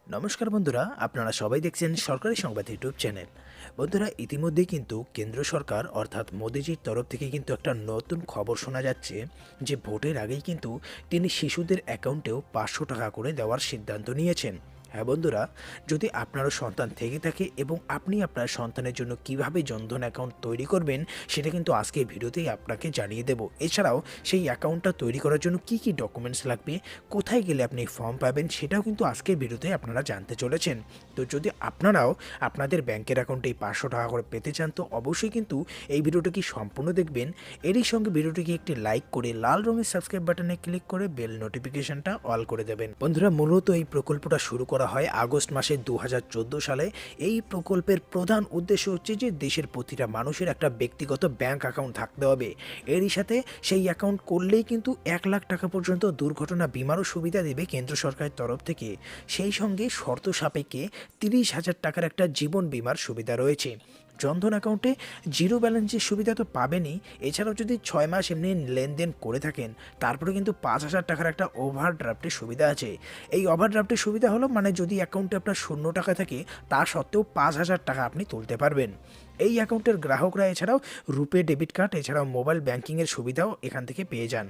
নমস্কার বন্ধুরা, আপনারা সবাই দেখছেন সরকারি সংবাদ ইউটিউব চ্যানেল। বন্ধুরা, ইতিমধ্যেই কিন্তু কেন্দ্র সরকার অর্থাৎ মোদিজির তরফ থেকে কিন্তু একটা নতুন খবর শোনা যাচ্ছে যে ভোটের আগেই কিন্তু তিনি শিশুদের অ্যাকাউন্টেও 500 টাকা করে দেওয়ার সিদ্ধান্ত নিয়েছেন। হ্যাঁ বন্ধুরা, যদি আপনারও সন্তান থেকে থাকে এবং আপনি আপনার সন্তানের জন্য কিভাবে জনধন অ্যাকাউন্ট তৈরি করবেন সেটা কিন্তু আজকে ভিডিওতেই আপনাকে জানিয়ে দেব। এছাড়াও সেই অ্যাকাউন্টটা তৈরি করার জন্য কি কি ডকুমেন্টস লাগবে, কোথায় গেলে আপনি ফর্ম পাবেন সেটাও কিন্তু আজকের ভিডিওতে আপনারা জানতে চলেছেন। তো যদি আপনারাও আপনাদের ব্যাংকের অ্যাকাউন্টে এই 500 টাকা করে পেতে চান তো অবশ্যই কিন্তু এই ভিডিওটি সম্পূর্ণ দেখবেন। এরই সঙ্গে ভিডিওটিকে একটি লাইক করে লাল রঙের সাবস্ক্রাইব বাটনে ক্লিক করে বেল নোটিফিকেশনটা অল করে দেবেন। বন্ধুরা, মূলত এই প্রকল্পটা শুরু করা হয় আগস্ট মাসে 2014 সালে। এই প্রকল্পের প্রধান উদ্দেশ্য হচ্ছে যে দেশের প্রতিটা মানুষের একটা ব্যক্তিগত ব্যাংক অ্যাকাউন্ট থাকতে হবে। এরই সাথে সেই অ্যাকাউন্ট করলেই কিন্তু 1 লাখ টাকা পর্যন্ত দুর্ঘটনা বিমারও সুবিধা দেবে কেন্দ্র সরকারের তরফ থেকে। সেই সঙ্গে শর্ত সাপেক্ষে 30,000 টাকার একটা জীবন বিমার সুবিধা রয়েছে। জনধন অ্যাকাউন্টে জিরো ব্যালেন্সের সুবিধা তো পাবেনই, এছাড়াও যদি 6 মাস এমনি লেনদেন করে থাকেন তারপরে কিন্তু 5,000 টাকার একটা ওভারড্রাফটের সুবিধা আছে। এই ওভারড্রাফটের সুবিধা হলো মানে যদি অ্যাকাউন্টে আপনার 0 টাকা থাকে তা সত্ত্বেও 5,000 টাকা আপনি তুলতে পারবেন। এই অ্যাকাউন্টের গ্রাহকরা এছাড়াও রুপে ডেবিট কার্ড এছাড়াও মোবাইল ব্যাংকিংয়ের সুবিধাও এখান থেকে পেয়ে যান।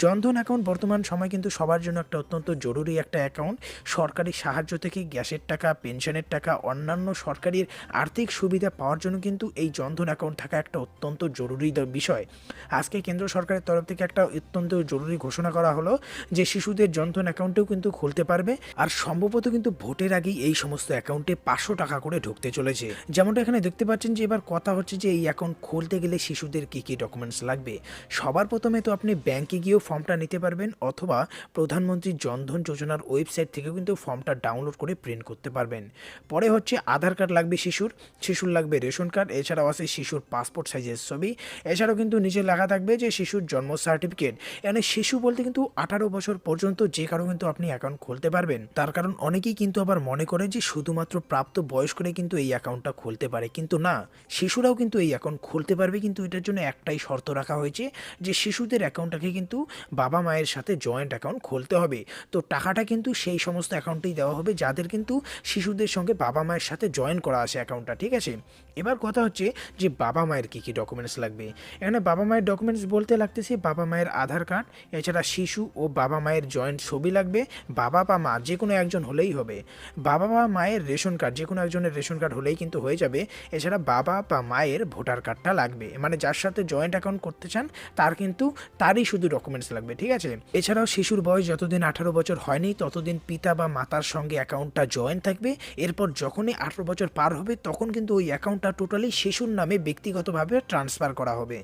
জনধন অ্যাকাউন্ট বর্তমান সময় কিন্তু সবার জন্য একটা অত্যন্ত জরুরি একটা অ্যাকাউন্ট। সরকারি সাহায্য থেকে গ্যাসের টাকা, পেনশনের টাকা, অন্যান্য সরকারি আর্থিক সুবিধা পাওয়ার জন্য কিন্তু এই জনধন অ্যাকাউন্ট থাকা একটা অত্যন্ত জরুরি বিষয়। আজকে কেন্দ্র সরকারের তরফ থেকে একটা অত্যন্ত জরুরি ঘোষণা করা হলো যে শিশুদের জনধন অ্যাকাউন্টেও কিন্তু খুলতে পারবে। আর সম্ভবত কিন্তু ভোটের আগেই এই সমস্ত অ্যাকাউন্টে 500 টাকা করে ঢুকতে চলেছে। যেমনটা এখানে দেখতে পাচ্ছেন যে এবার কথা হচ্ছে যে এই অ্যাকাউন্ট খুলতে গেলে শিশুদের কী কী ডকুমেন্টস লাগবে। সবার প্রথমে তো আপনি ব্যাংকে গিয়েও ফর্মটা নিতে পারবেন, অথবা প্রধানমন্ত্রী জনধন যোজনার ওয়েবসাইট থেকেও কিন্তু ফর্মটা ডাউনলোড করে প্রিন্ট করতে পারবেন। পরে হচ্ছে আধার কার্ড লাগবে শিশুর লাগবে রেশন কার্ড, এছাড়াও আছে শিশুর পাসপোর্ট সাইজের ছবি, এছাড়াও কিন্তু নিচে লেখা থাকবে যে শিশুর জন্ম সার্টিফিকেট। এখানে শিশু বলতে কিন্তু 18 বছর পর্যন্ত যে কারো কিন্তু আপনি অ্যাকাউন্ট খুলতে পারবেন। তার কারণ অনেকেই কিন্তু আবার মনে করে যে শুধুমাত্র প্রাপ্ত বয়স্করাই কিন্তু এই অ্যাকাউন্টটা খুলতে পারে, কিন্তু না, শিশুরাও কিন্তু এই অ্যাকাউন্ট খুলতে পারবে। কিন্তু এটার জন্য একটাই শর্ত রাখা হয়েছে যে শিশুদের অ্যাকাউন্টটাকে কিন্তু বাবা মায়ের সাথে জয়েন্ট অ্যাকাউন্ট খুলতে হবে। তো টাকাটা কিন্তু সেই সমস্ত অ্যাকাউন্টেই দেওয়া হবে যাদের কিন্তু শিশুদের সঙ্গে বাবা মায়ের সাথে জয়েন করা আছে অ্যাকাউন্টটা, ঠিক আছে। এবার কথা হচ্ছে যে বাবা মায়ের কী কী ডকুমেন্টস লাগবে। এখানে বাবা মায়ের ডকুমেন্টস বলতে লাগতেছে বাবা মায়ের আধার কার্ড, এছাড়া শিশু ও বাবা মায়ের জয়েন্ট ছবি লাগবে, বাবা বা মা যে কোনো একজন হলেই হবে, বাবা বা মায়ের রেশন কার্ড যে কোনো একজনের রেশন কার্ড হলেই কিন্তু হয়ে যাবে, এছাড়া বাবা বা মায়ের ভোটার কার্ডটা লাগবে, মানে যার সাথে জয়েন্ট অ্যাকাউন্ট করতে চান তার কিন্তু তারই শুধু ডকুমেন্টস লাগবে, ঠিক আছে। এছাড়াও শিশুর বয়স যতদিন 18 বছর হয়নি ততদিন পিতা বা মাতার সঙ্গে অ্যাকাউন্টটা জয়েন্ট থাকবে। এরপর যখনই 18 বছর পার হবে তখন কিন্তু ওই অ্যাকাউন্টটা টোটালি শিশুর নামে ব্যক্তিগতভাবে ট্রান্সফার করা হবে।